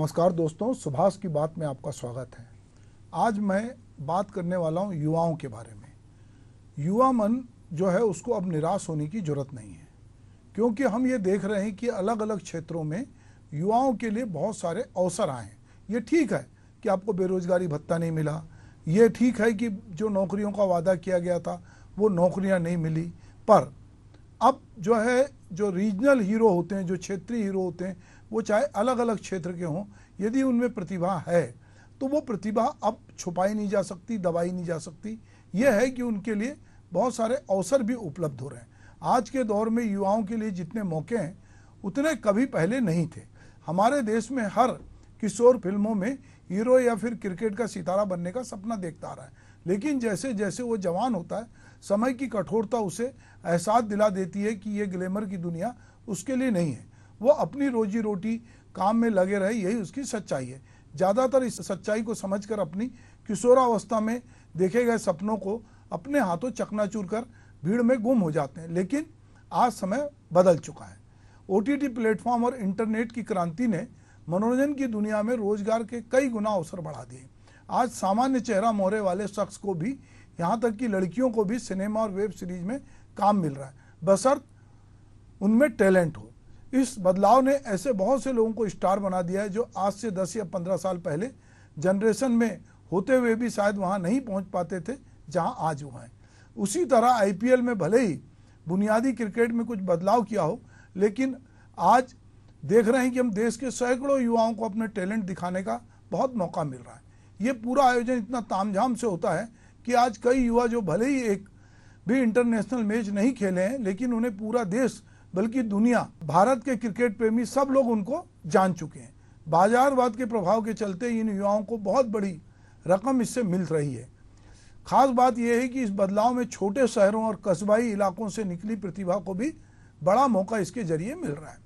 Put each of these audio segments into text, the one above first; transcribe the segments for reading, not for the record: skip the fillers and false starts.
नमस्कार दोस्तों, सुभाष की बात में आपका स्वागत है। आज मैं बात करने वाला हूं युवाओं के बारे में। युवा मन जो है उसको अब निराश होने की जरूरत नहीं है, क्योंकि हम ये देख रहे हैं कि अलग अलग क्षेत्रों में युवाओं के लिए बहुत सारे अवसर आए हैं। ये ठीक है कि आपको बेरोजगारी भत्ता नहीं मिला, ये ठीक है कि जो नौकरियों का वादा किया गया था वो नौकरियां नहीं मिली, पर अब जो है जो रीजनल हीरो होते हैं, जो क्षेत्रीय हीरो होते हैं, वो चाहे अलग अलग क्षेत्र के हों, यदि उनमें प्रतिभा है तो वो प्रतिभा अब छुपाई नहीं जा सकती, दबाई नहीं जा सकती। यह है कि उनके लिए बहुत सारे अवसर भी उपलब्ध हो रहे हैं। आज के दौर में युवाओं के लिए जितने मौके हैं उतने कभी पहले नहीं थे। हमारे देश में हर किशोर फिल्मों में हीरो या फिर क्रिकेट का सितारा बनने का सपना देखता आ रहा है, लेकिन जैसे जैसे वो जवान होता है, समय की कठोरता उसे एहसास दिला देती है कि ये ग्लैमर की दुनिया उसके लिए नहीं है। वो अपनी रोजी रोटी काम में लगे रहे, यही उसकी सच्चाई है। ज़्यादातर इस सच्चाई को समझकर अपनी किशोरावस्था में देखे गए सपनों को अपने हाथों चकनाचूर कर भीड़ में गुम हो जाते हैं। लेकिन आज समय बदल चुका है। OTT प्लेटफॉर्म और इंटरनेट की क्रांति ने मनोरंजन की दुनिया में रोजगार के कई गुना अवसर बढ़ा दिए। आज सामान्य चेहरा मोहरे वाले शख्स को भी, यहाँ तक कि लड़कियों को भी सिनेमा और वेब सीरीज में काम मिल रहा है, बशर्ते उनमें टैलेंट हो। इस बदलाव ने ऐसे बहुत से लोगों को स्टार बना दिया है जो आज से 10 या 15 साल पहले जनरेशन में होते हुए भी शायद वहाँ नहीं पहुँच पाते थे जहाँ आज वो हैं। उसी तरह IPL में भले ही बुनियादी क्रिकेट में कुछ बदलाव किया हो, लेकिन आज देख रहे हैं कि हम देश के सैकड़ों युवाओं को अपने टैलेंट दिखाने का बहुत मौका मिल रहा है। ये पूरा आयोजन इतना तामझाम से होता है कि आज कई युवा जो भले ही एक भी इंटरनेशनल मैच नहीं खेले हैं, लेकिन उन्हें पूरा देश बल्कि दुनिया, भारत के क्रिकेट प्रेमी सब लोग उनको जान चुके हैं। बाजारवाद के प्रभाव के चलते इन युवाओं को बहुत बड़ी रकम इससे मिल रही है। खास बात यह है कि इस बदलाव में छोटे शहरों और कस्बाई इलाकों से निकली प्रतिभा को भी बड़ा मौका इसके जरिए मिल रहा है।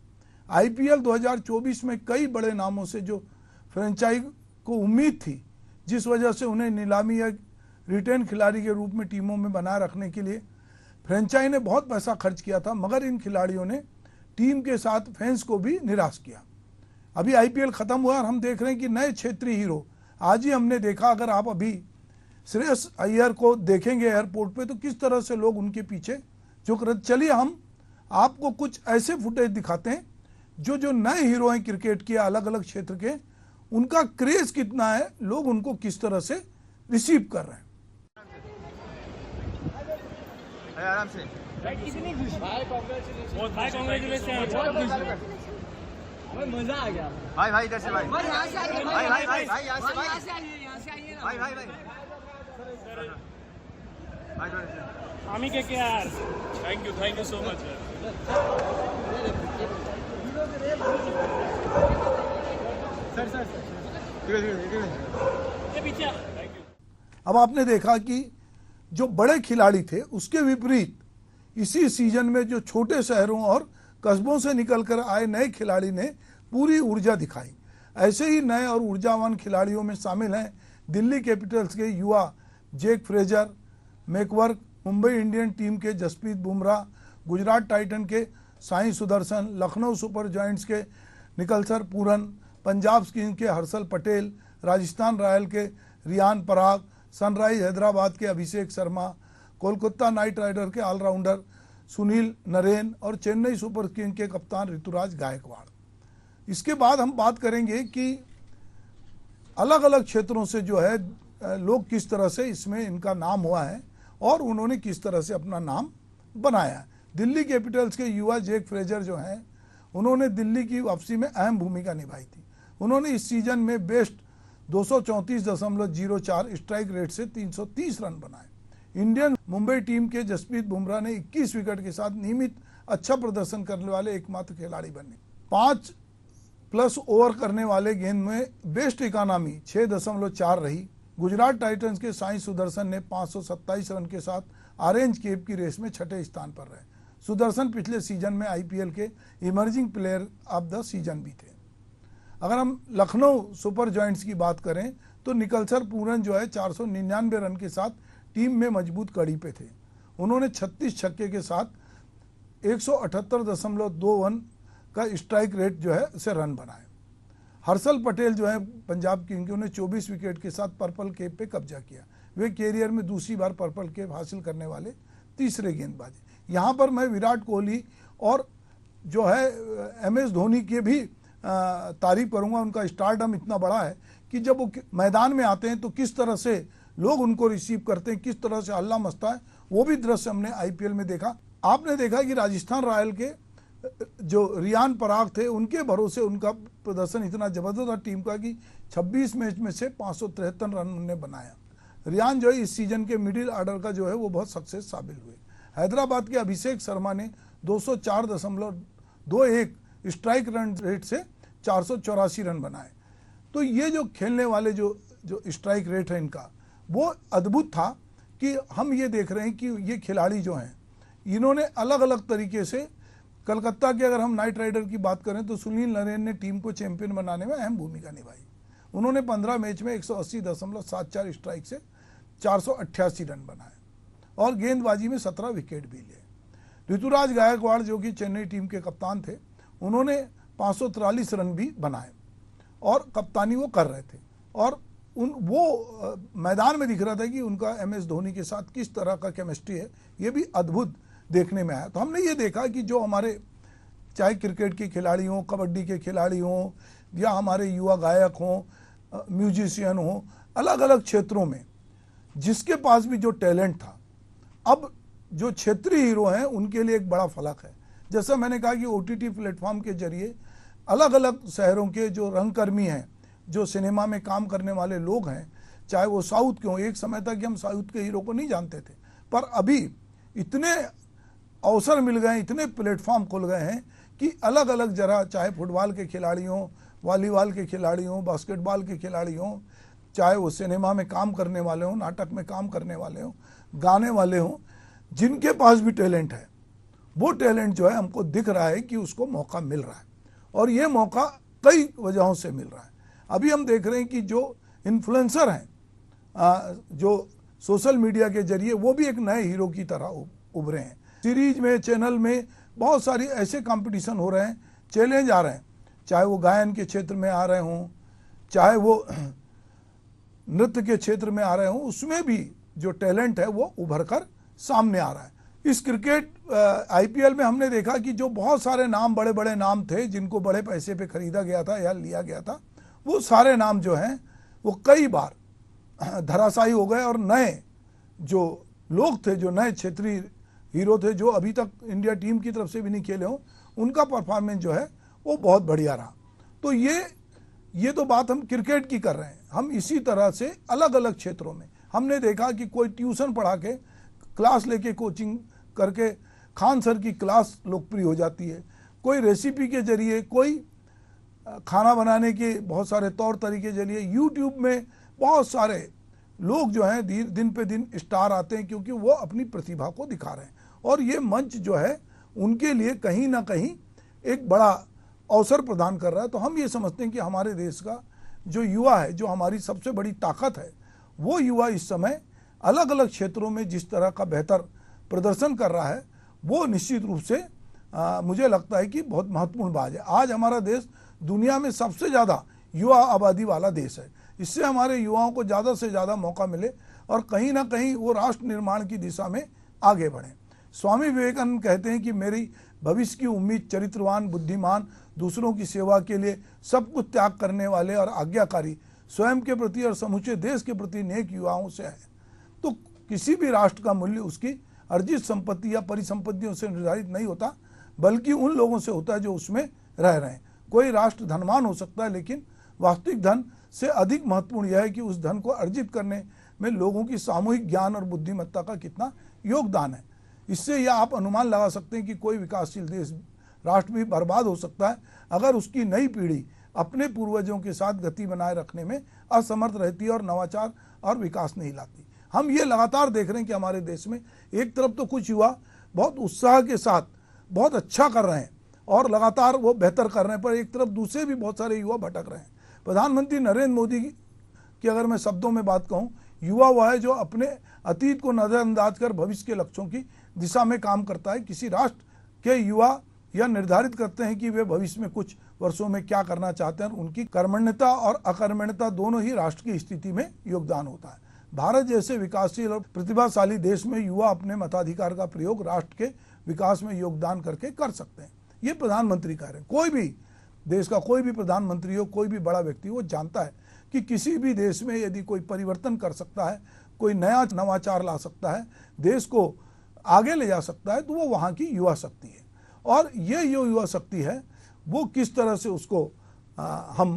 IPL 2024 में कई बड़े नामों से जो फ्रेंचाइज को उम्मीद थी, जिस वजह से उन्हें नीलामी या रिटेन खिलाड़ी के रूप में टीमों में बनाए रखने के लिए फ्रेंचाइज ने बहुत पैसा खर्च किया था, मगर इन खिलाड़ियों ने टीम के साथ फैंस को भी निराश किया। अभी IPL खत्म हुआ और हम देख रहे हैं कि नए क्षेत्रीय हीरो, आज ही हमने देखा, अगर आप अभी श्रेयस अय्यर को देखेंगे एयरपोर्ट पे तो किस तरह से लोग उनके पीछे झुक रहे। चलिए हम आपको कुछ ऐसे फुटेज दिखाते हैं जो नए हीरो हैं क्रिकेट के अलग अलग क्षेत्र के, उनका क्रेज कितना है, लोग उनको किस तरह से रिसीव कर रहे हैं। आराम से मजा आ गया भाई इधर से भाई यहाँ से आइए भाई यहाँ से भाई यहाँ से आइए भाई आमी के यार, thank you so much sir पीछे। अब आपने देखा कि जो बड़े खिलाड़ी थे उसके विपरीत इसी सीजन में जो छोटे शहरों और कस्बों से निकलकर आए नए खिलाड़ी ने पूरी ऊर्जा दिखाई। ऐसे ही नए और ऊर्जावान खिलाड़ियों में शामिल हैं दिल्ली कैपिटल्स के युवा जैक फ्रेजर, मैकवर्थ, मुंबई इंडियन टीम के जसप्रीत बुमराह, गुजरात टाइटन के साई सुदर्शन, लखनऊ सुपर जायंट्स के निकलसर पूरन, पंजाब किंग्स के हर्षल पटेल, राजस्थान रॉयल के रियान पराग, सनराइज हैदराबाद के अभिषेक शर्मा, कोलकाता नाइट राइडर के ऑलराउंडर सुनील नरेन और चेन्नई सुपर किंग्स के कप्तान ऋतुराज गायकवाड़। इसके बाद हम बात करेंगे कि अलग अलग क्षेत्रों से जो है लोग किस तरह से इसमें इनका नाम हुआ है और उन्होंने किस तरह से अपना नाम बनाया है। दिल्ली कैपिटल्स के युवा जैक फ्रेजर जो हैं, उन्होंने दिल्ली की वापसी में अहम भूमिका निभाई थी। उन्होंने इस सीजन में बेस्ट 234.04 स्ट्राइक रेट से 330 रन बनाए। इंडियन मुंबई टीम के जसप्रीत बुमराह ने 21 विकेट के साथ नियमित अच्छा प्रदर्शन करने वाले एकमात्र खिलाड़ी बने। 5+ ओवर करने वाले गेंद में बेस्ट इकोनॉमी 6.4 रही। गुजरात टाइटंस के साई सुदर्शन ने 527 रन के साथ ऑरेंज कैप की रेस में छठे स्थान पर रहे। सुदर्शन पिछले सीजन में IPL के emerging player of the season भी थे। अगर हम लखनऊ सुपर जायंट्स की बात करें तो निकलसर पूरन जो है 499 रन के साथ टीम में मजबूत कड़ी पे थे। उन्होंने 36 छक्के के साथ 178.21 का स्ट्राइक रेट जो है उसे रन बनाए। हर्षल पटेल जो है पंजाब किंग के, उन्हें 24 विकेट के साथ पर्पल कैप पे कब्जा किया। वे कैरियर में दूसरी बार पर्पल कैप हासिल करने वाले तीसरे गेंदबाज। यहाँ पर मैं विराट कोहली और जो है MS धोनी के भी तारीफ करूँगा। उनका स्टारडम इतना बड़ा है कि जब वो मैदान में आते हैं तो किस तरह से लोग उनको रिसीव करते हैं, किस तरह से हल्ला मचता है, वो भी दृश्य हमने IPL में देखा। आपने देखा कि राजस्थान रॉयल के जो रियान पराग थे, उनके भरोसे उनका प्रदर्शन इतना ज़बरदस्त था टीम का कि 26 मैच में से 573 रन उन्होंने बनाया। रियान जो है इस सीजन के मिडिल ऑर्डर का जो है वो बहुत सक्सेस साबित हुए। हैदराबाद के अभिषेक शर्मा ने 204.21 स्ट्राइक रन रेट से 484 रन बनाए। तो ये जो खेलने वाले जो स्ट्राइक रेट है इनका, वो अद्भुत था कि हम ये देख रहे हैं कि ये खिलाड़ी जो हैं इन्होंने अलग अलग तरीके से, कलकत्ता के अगर हम नाइट राइडर की बात करें तो सुनील नरेन ने टीम को चैंपियन बनाने में अहम भूमिका निभाई। उन्होंने 15 मैच में 180.74 स्ट्राइक से 488 रन बनाए और गेंदबाजी में 17 विकेट भी लिए। ऋतुराज गायकवाड़ जो कि चेन्नई टीम के कप्तान थे, उन्होंने 543 रन भी बनाए और कप्तानी वो कर रहे थे और वो मैदान में दिख रहा था कि उनका MS धोनी के साथ किस तरह का केमिस्ट्री है, ये भी अद्भुत देखने में आया। तो हमने ये देखा कि जो हमारे चाहे क्रिकेट के खिलाड़ी हों, कबड्डी के खिलाड़ी हों या हमारे युवा गायक हों, म्यूजिशियन हों, अलग अलग क्षेत्रों में जिसके पास भी जो टैलेंट था, अब जो क्षेत्रीय हीरो हैं उनके लिए एक बड़ा फलक है। जैसा मैंने कहा कि OTT प्लेटफॉर्म के जरिए अलग अलग शहरों के जो रंगकर्मी हैं, जो सिनेमा में काम करने वाले लोग हैं, चाहे वो साउथ के हों, एक समय तक हम साउथ के हीरो को नहीं जानते थे, पर अभी इतने अवसर मिल गए, इतने प्लेटफॉर्म खुल गए हैं कि अलग अलग जगह, चाहे फुटबॉल के खिलाड़ी हों, वॉलीबॉल के खिलाड़ी हों, बास्केटबॉल के खिलाड़ी हों, चाहे वो सिनेमा में काम करने वाले हों, नाटक में काम करने वाले हों, गाने वाले हों, जिनके पास भी टैलेंट है, वो टैलेंट जो है हमको दिख रहा है कि उसको मौका मिल रहा है और ये मौका कई वजहों से मिल रहा है। अभी हम देख रहे हैं कि जो इन्फ्लुएंसर हैं, जो सोशल मीडिया के जरिए, वो भी एक नए हीरो की तरह उभरे हैं। सीरीज में, चैनल में बहुत सारी ऐसे कंपटीशन हो रहे हैं, चैलेंज आ रहे हैं, चाहे वो गायन के क्षेत्र में आ रहे हों, चाहे वो नृत्य के क्षेत्र में आ रहे हों, उसमें भी जो टैलेंट है वो उभर कर सामने आ रहा है। इस क्रिकेट IPL में हमने देखा कि जो बहुत सारे नाम, बड़े बड़े नाम थे जिनको बड़े पैसे पे खरीदा गया था या लिया गया था, वो सारे नाम जो हैं वो कई बार धराशायी हो गए और नए जो लोग थे, जो नए क्षेत्रीय हीरो थे, जो अभी तक इंडिया टीम की तरफ से भी नहीं खेले हों, उनका परफॉर्मेंस जो है वो बहुत बढ़िया रहा। तो ये तो बात हम क्रिकेट की कर रहे हैं। हम इसी तरह से अलग अलग क्षेत्रों में हमने देखा कि कोई ट्यूशन पढ़ा के, क्लास लेके, कोचिंग करके खान सर की क्लास लोकप्रिय हो जाती है, कोई रेसिपी के जरिए, कोई खाना बनाने के बहुत सारे तौर तरीके के जरिए यूट्यूब में बहुत सारे लोग जो हैं दिन पे दिन स्टार आते हैं, क्योंकि वो अपनी प्रतिभा को दिखा रहे हैं और ये मंच जो है उनके लिए कहीं ना कहीं एक बड़ा अवसर प्रदान कर रहा है। तो हम ये समझते हैं कि हमारे देश का जो युवा है, जो हमारी सबसे बड़ी ताकत है, वो युवा इस समय अलग अलग क्षेत्रों में जिस तरह का बेहतर प्रदर्शन कर रहा है, वो निश्चित रूप से मुझे लगता है कि बहुत महत्वपूर्ण बात है। आज हमारा देश दुनिया में सबसे ज़्यादा युवा आबादी वाला देश है। इससे हमारे युवाओं को ज़्यादा से ज़्यादा मौका मिले और कहीं ना कहीं वो राष्ट्र निर्माण की दिशा में आगे बढ़ें। स्वामी विवेकानंद कहते हैं कि मेरी भविष्य की उम्मीद चरित्रवान, बुद्धिमान, दूसरों की सेवा के लिए सब कुछ त्याग करने वाले और आज्ञाकारी, स्वयं के प्रति और समूचे देश के प्रति नेक युवाओं से है। तो किसी भी राष्ट्र का मूल्य उसकी अर्जित संपत्ति या परिसंपत्तियों से निर्धारित नहीं होता, बल्कि उन लोगों से होता है जो उसमें रह रहे हैं। कोई राष्ट्र धनवान हो सकता है, लेकिन वास्तविक धन से अधिक महत्वपूर्ण यह है कि उस धन को अर्जित करने में लोगों की सामूहिक ज्ञान और बुद्धिमत्ता का कितना योगदान है। इससे यह आप अनुमान लगा सकते हैं कि कोई विकासशील देश, राष्ट्र भी बर्बाद हो सकता है अगर उसकी नई पीढ़ी अपने पूर्वजों के साथ गति बनाए रखने में असमर्थ रहती है और नवाचार और विकास नहीं लाती। हम ये लगातार देख रहे हैं कि हमारे देश में एक तरफ तो कुछ युवा बहुत उत्साह के साथ बहुत अच्छा कर रहे हैं और लगातार वो बेहतर कर रहे हैं, पर एक तरफ दूसरे भी बहुत सारे युवा भटक रहे हैं। प्रधानमंत्री नरेंद्र मोदी की अगर मैं शब्दों में बात कहूँ, युवा वह है जो अपने अतीत को नज़रअंदाज कर भविष्य के लक्ष्यों की दिशा में काम करता है। किसी राष्ट्र के युवा या निर्धारित करते हैं कि वे भविष्य में कुछ वर्षों में क्या करना चाहते हैं। उनकी कर्मण्यता और अकर्मण्यता दोनों ही राष्ट्र की स्थिति में योगदान होता है। भारत जैसे विकासशील और प्रतिभाशाली देश में युवा अपने मताधिकार का प्रयोग राष्ट्र के विकास में योगदान करके कर सकते हैं। ये प्रधानमंत्री कह रहे हैं। कोई भी देश का कोई भी प्रधानमंत्री हो, कोई भी बड़ा व्यक्ति हो, जानता है कि किसी भी देश में यदि कोई परिवर्तन कर सकता है, कोई नया नवाचार ला सकता है, देश को आगे ले जा सकता है, तो वो वहाँ की युवा शक्ति है। और ये जो युवा शक्ति है वो किस तरह से उसको हम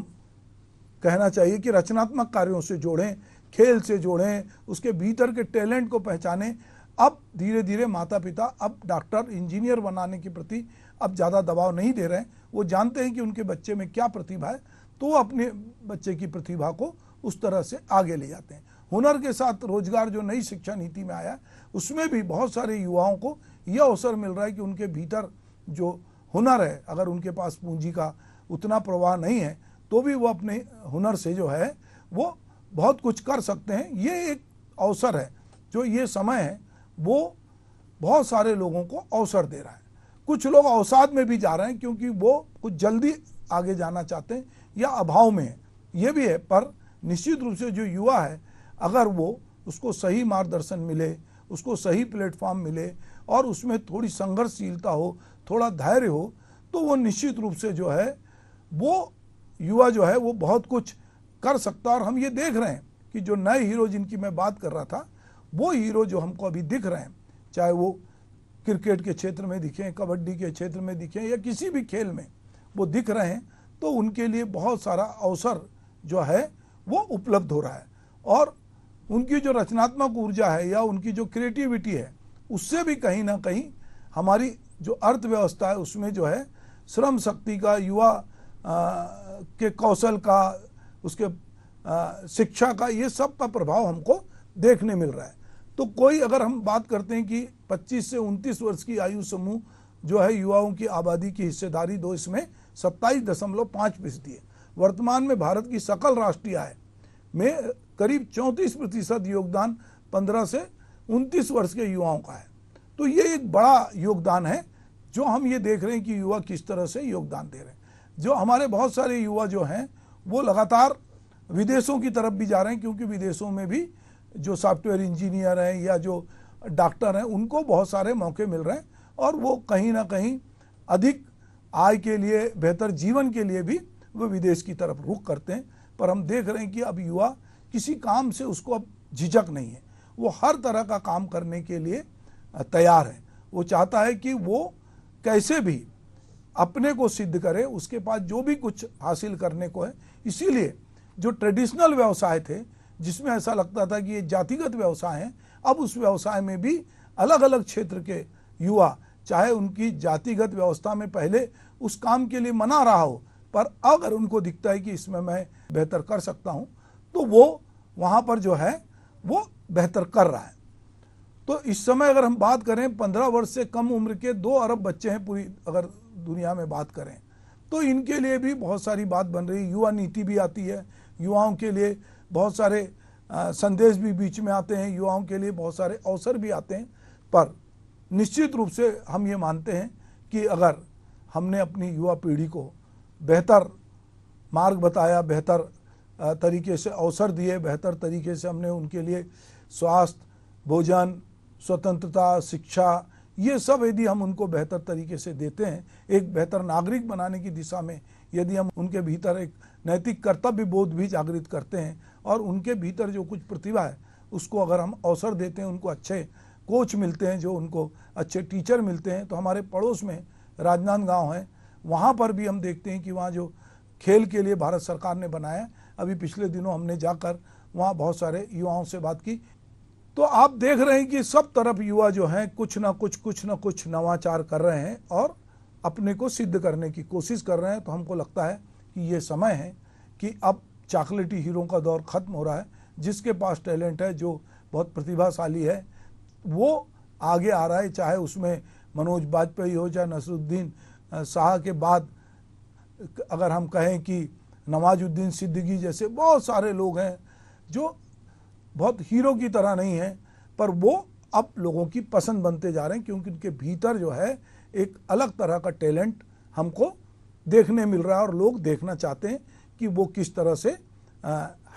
कहना चाहिए कि रचनात्मक कार्यों से जोड़ें, खेल से जोड़ें, उसके भीतर के टैलेंट को पहचानें। अब धीरे धीरे माता पिता अब डॉक्टर इंजीनियर बनाने के प्रति अब ज़्यादा दबाव नहीं दे रहे हैं। वो जानते हैं कि उनके बच्चे में क्या प्रतिभा है, तो वो अपने बच्चे की प्रतिभा को उस तरह से आगे ले जाते हैं। हुनर के साथ रोजगार जो नई शिक्षा नीति में आया, उसमें भी बहुत सारे युवाओं को यह अवसर मिल रहा है कि उनके भीतर जो हुनर है, अगर उनके पास पूंजी का उतना प्रवाह नहीं है तो भी वो अपने हुनर से जो है वो बहुत कुछ कर सकते हैं। ये एक अवसर है, जो ये समय है वो बहुत सारे लोगों को अवसर दे रहा है। कुछ लोग अवसाद में भी जा रहे हैं क्योंकि वो कुछ जल्दी आगे जाना चाहते हैं या अभाव में है, ये भी है। पर निश्चित रूप से जो युवा है, अगर वो उसको सही मार्गदर्शन मिले, उसको सही प्लेटफॉर्म मिले और उसमें थोड़ी संघर्षशीलता हो, थोड़ा धैर्य हो, तो वो निश्चित रूप से जो है वो युवा जो है वो बहुत कुछ कर सकता है। और हम ये देख रहे हैं कि जो नए हीरो जिनकी मैं बात कर रहा था, वो हीरो जो हमको अभी दिख रहे हैं, चाहे वो क्रिकेट के क्षेत्र में दिखें, कबड्डी के क्षेत्र में दिखें या किसी भी खेल में वो दिख रहे हैं, तो उनके लिए बहुत सारा अवसर जो है वो उपलब्ध हो रहा है। और उनकी जो रचनात्मक ऊर्जा है या उनकी जो क्रिएटिविटी है, उससे भी कहीं ना कहीं हमारी जो अर्थव्यवस्था है उसमें जो है श्रम शक्ति का, युवा के कौशल का, उसके शिक्षा का, ये सब का प्रभाव हमको देखने मिल रहा है। तो कोई अगर हम बात करते हैं कि 25 से 29 वर्ष की आयु समूह जो है युवाओं की आबादी की हिस्सेदारी दो इसमें 27.5% है। वर्तमान में भारत की सकल राष्ट्रीय आय में करीब 34% योगदान 15 से 29 वर्ष के युवाओं का है। तो ये एक बड़ा योगदान है जो हम ये देख रहे हैं कि युवा किस तरह से योगदान दे रहे हैं। जो हमारे बहुत सारे युवा जो हैं वो लगातार विदेशों की तरफ भी जा रहे हैं, क्योंकि विदेशों में भी जो सॉफ्टवेयर इंजीनियर हैं या जो डॉक्टर हैं उनको बहुत सारे मौके मिल रहे हैं और वो कहीं ना कहीं अधिक आय के लिए, बेहतर जीवन के लिए भी वो विदेश की तरफ रुख करते हैं। पर हम देख रहे हैं कि अब युवा किसी काम से उसको अब झिझक नहीं है, वो हर तरह का काम करने के लिए तैयार है। वो चाहता है कि वो कैसे भी अपने को सिद्ध करे, उसके पास जो भी कुछ हासिल करने को है। इसीलिए जो ट्रेडिशनल व्यवसाय थे जिसमें ऐसा लगता था कि ये जातिगत व्यवसाय हैं, अब उस व्यवसाय में भी अलग अलग क्षेत्र के युवा, चाहे उनकी जातिगत व्यवस्था में पहले उस काम के लिए मना रहा हो, पर अगर उनको दिखता है कि इसमें मैं बेहतर कर सकता हूं, तो वो वहां पर जो है वो बेहतर कर रहा है। तो इस समय अगर हम बात करें 15 वर्ष से कम उम्र के 2 अरब बच्चे हैं पूरी अगर दुनिया में बात करें, तो इनके लिए भी बहुत सारी बात बन रही है। युवा नीति भी आती है, युवाओं के लिए बहुत सारे संदेश भी बीच में आते हैं, युवाओं के लिए बहुत सारे अवसर भी आते हैं। पर निश्चित रूप से हम ये मानते हैं कि अगर हमने अपनी युवा पीढ़ी को बेहतर मार्ग बताया, बेहतर तरीके से अवसर दिए, बेहतर तरीके से हमने उनके लिए स्वास्थ्य, भोजन, स्वतंत्रता, शिक्षा, ये सब यदि हम उनको बेहतर तरीके से देते हैं, एक बेहतर नागरिक बनाने की दिशा में यदि हम उनके भीतर एक नैतिक कर्तव्य बोध भी जागृत करते हैं और उनके भीतर जो कुछ प्रतिभा है उसको अगर हम अवसर देते हैं, उनको अच्छे कोच मिलते हैं, जो उनको अच्छे टीचर मिलते हैं। तो हमारे पड़ोस में राजनांदगांव है, वहाँ पर भी हम देखते हैं कि वहाँ जो खेल के लिए भारत सरकार ने बनाया, अभी पिछले दिनों हमने जाकर वहाँ बहुत सारे युवाओं से बात की। तो आप देख रहे हैं कि सब तरफ युवा जो हैं कुछ ना कुछ नवाचार कर रहे हैं और अपने को सिद्ध करने की कोशिश कर रहे हैं। तो हमको लगता है कि ये समय है कि अब चॉकलेटी हीरो का दौर खत्म हो रहा है। जिसके पास टैलेंट है, जो बहुत प्रतिभाशाली है, वो आगे आ रहा है। चाहे उसमें मनोज बाजपेयी हो, चाहे नसरुद्दीन शाह के बाद अगर हम कहें कि नवाजुद्दीन सिद्दीकी जैसे बहुत सारे लोग हैं जो बहुत हीरो की तरह नहीं हैं, पर वो अब लोगों की पसंद बनते जा रहे हैं, क्योंकि उनके भीतर जो है एक अलग तरह का टैलेंट हमको देखने मिल रहा है और लोग देखना चाहते हैं कि वो किस तरह से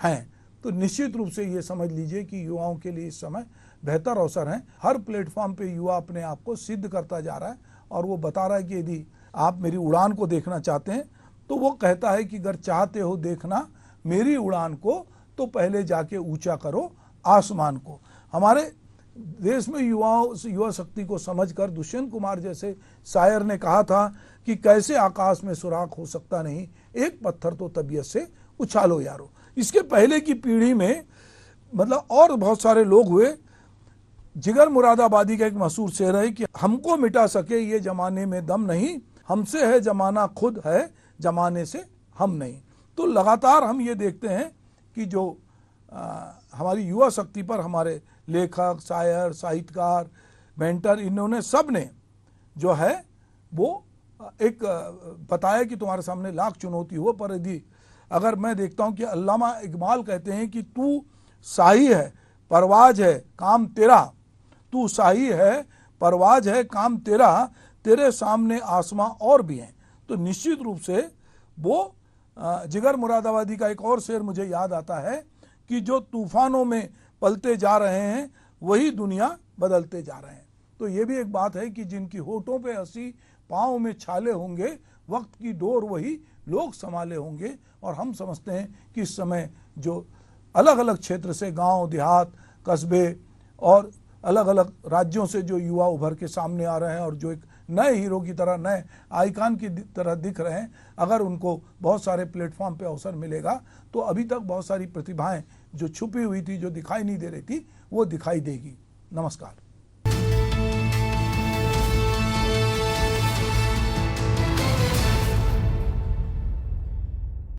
हैं। तो निश्चित रूप से ये समझ लीजिए कि युवाओं के लिए इस समय बेहतर अवसर हैं। हर प्लेटफॉर्म पे युवा अपने आप को सिद्ध करता जा रहा है और वो बता रहा है कि यदि आप मेरी उड़ान को देखना चाहते हैं तो वो कहता है कि अगर चाहते हो देखना मेरी उड़ान को तो पहले जाके ऊंचा करो आसमान को। हमारे देश में युवा शक्ति को समझकर दुष्यंत कुमार जैसे शायर ने कहा था कि कैसे आकाश में सुराख हो सकता नहीं, एक पत्थर तो तबीयत से उछालो यारो। इसके पहले की पीढ़ी में मतलब और बहुत सारे लोग हुए। जिगर मुरादाबादी का एक मशहूर शेर है कि हमको मिटा सके ये जमाने में दम नहीं, हमसे है जमाना खुद है जमाने से हम नहीं। तो लगातार हम ये देखते हैं कि जो हमारी युवा शक्ति पर हमारे लेखक, शायर, साहित्यकार, मेंटर, इन्होंने सब ने जो है वो एक बताया कि तुम्हारे सामने लाख चुनौती हो, पर यदि अगर मैं देखता हूं कि अल्लामा इकबाल कहते हैं कि तू शाही है परवाज है काम तेरा, तू शाही है परवाज है काम तेरा, तेरे सामने आसमां और भी हैं। तो निश्चित रूप से वो जिगर मुरादाबादी का एक और शेर मुझे याद आता है कि जो तूफानों में पलते जा रहे हैं वही दुनिया बदलते जा रहे हैं। तो ये भी एक बात है कि जिनकी होठों पे हंसी पाँव में छाले होंगे, वक्त की डोर वही लोग संभाले होंगे। और हम समझते हैं कि इस समय जो अलग अलग क्षेत्र से, गांव, देहात, कस्बे और अलग अलग राज्यों से जो युवा उभर के सामने आ रहे हैं और जो एक नए हीरो की तरह, नए आइकॉन की तरह दिख रहे हैं, अगर उनको बहुत सारे प्लेटफॉर्म पे अवसर मिलेगा तो अभी तक बहुत सारी प्रतिभाएं जो छुपी हुई थी, जो दिखाई नहीं दे रही थी, वो दिखाई देगी। नमस्कार।